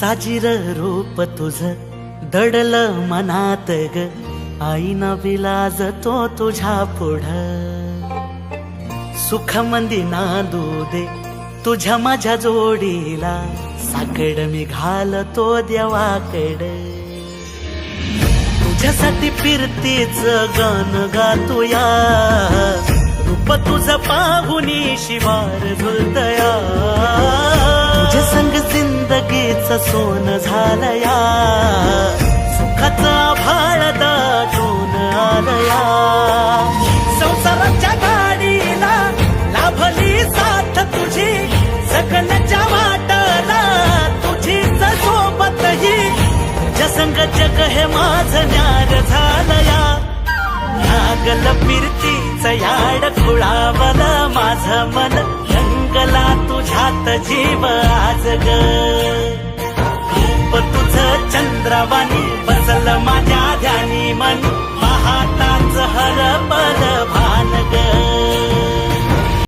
साजीर रूप तुझ दडल मनात ग, आईना विलाज तो तुझ्या पुढ. सुख मंदी नांदू दे तुझ्या माझ्या जोडीला, साकड मी घालतो देवाकड. तुझ्यासाठी फिरतीच गाण गातोया, रूप तुझ पाहुनी शिवार झुलतया. तुझ्या संग जिंदगीच सोन झालया, सुखाचा भाळ दाटून आलया. संसाराच्या गाडीला लाभली साथ तुझी, जगण्याच्या वाटला तुझीच सोबत ही. तुझ्या संग जग हे माझं न्यार झालया, लागल फिरतीच याड खुळावल माझं मन. रंगला तुझ्यात जीव आज ग, रूप तुझं चंद्रवाणी बसलं माझ्या ध्यानी मन.